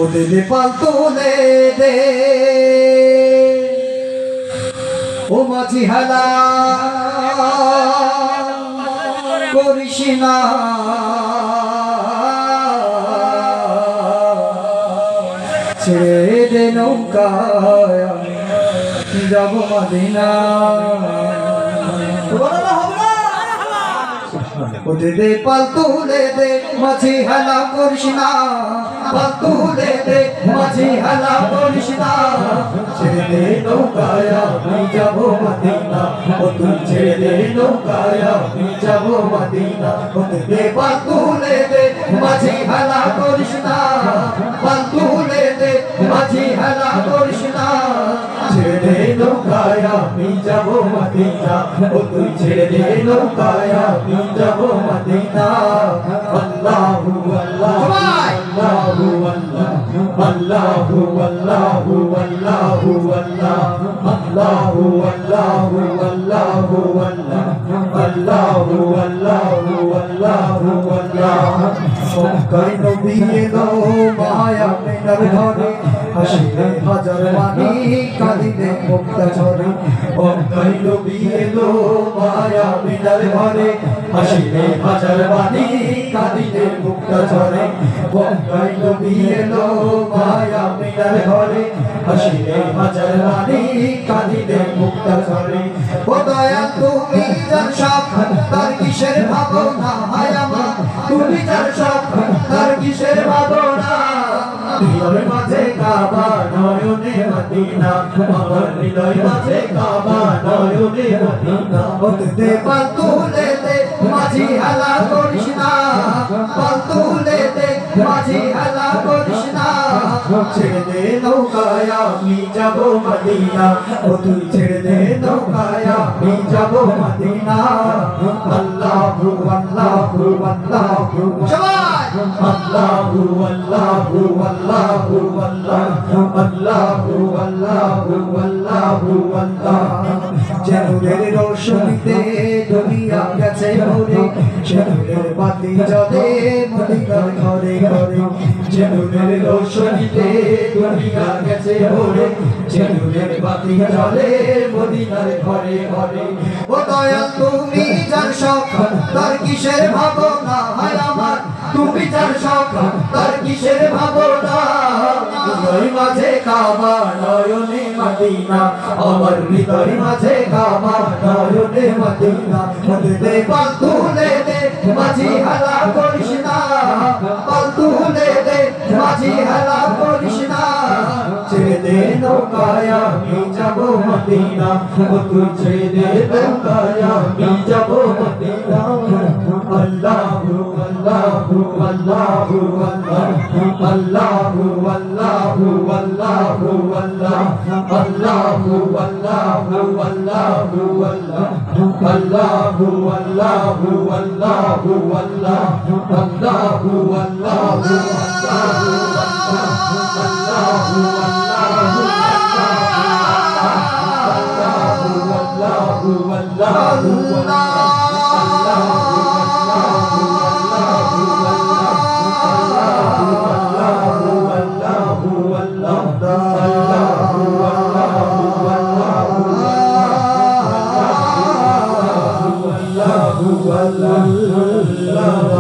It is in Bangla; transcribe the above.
দে পাল তুলে দে ও মাঝি হালা করিস না ছেড়ে দে নৌকায় আমি যাব মদিনা দে পাল তুলে দে মাঝি হালা করিস না পাল তুলে দে মাঝি হালা করিস না ছেড়ে দে নৌকায় আমি যাব মদিনা তুই ছেড়ে দে নৌকায় আমি যাব মদিনা দে পাল তুলে দে মাঝি হালা করিস না পাল তুলে দে মাঝি হালা করিস না ছেড়ে দে নৌকায় আমি যাব মদিনা তুই ছেড়ে দে নৌকায় আমি যাব মদিনা আল্লাহু আল্লাহু আল্লাহু আল্লাহু আল্লাহু আল্লাহু আল্লাহু আল্লাহু আল্লাহু আল্লাহু আল্লাহু আল্লাহু আল্লাহু কই নবী এলো মায়া মিনার ঘরে হাসিলে হাজার বাণী কাঁদিলে মুক্তা ঝরে কই নবী এলো মায়া মিনার ঘরে হাসিলে হাজার বাণী কাঁদিলে মুক্তা ঝরে কই নবী এলো মায়া মিনার ঘরে হাসিলে হাজার বাণী কাঁদিলে মুক্তা ঝরে ও দয়াল তুমি যার সব তার কিসের ভাবনা হায় আমার তুমি যার সব তার কিসের ভাবনা হৃদয় মাঝে কাবা নয়নে মদিনা আমার হৃদয় মাঝে কাবা নয়নে মদিনা দে পাল তুলে দে মাঝি হালা করিস না পাল তুলে দে মাঝি হালা করিস না ছেড়ে দে নৌকায় আমি যাব মদিনা তুই ছেড়ে দে নৌকায় আমি যাব মদিনা আল্লাহু আল্লাহু আল্লাহু সবাই আল্লাহু আল্লাহু আল্লাহু আল্লাহু আল্লাহু আল্লাহু নূরের রোশনীতে দুনিয়া গেছে ভরে নূরের বাতি জ্বলে মদিনার ঘরে ঘরে নূরের রোশনীতে দুনিয়া গেছে ভরে নূরের বাতি জ্বলে মদিনার ঘরে ঘরে ও দয়াল তুমি যার শখ তার কিসের ভাবনা হায় আমার তুমি যার শখ তার কিসের ভাবনা হৃদয় মাঝে কাবা নয়নে মদিনা আমার হৃদয় মাঝে কাবা নয়নে মদিনা দে পাল তুলে দে মাঝি হালা করিস না পাল তুলে দে মাঝি হালা করিস না ছেড়ে দে নৌকায় আমি যাব মদিনা তুই ছেড়ে দে নৌকায় আমি যাব মদিনা আল্লাহু আল্লাহু আল্লাহু আল্লাহু আল্লাহু আল্লাহু আল্লাহু আল্লাহু আল্লাহু আল্লাহু আল্লাহু আল্লাহু আল্লাহু আল্লাহু Allah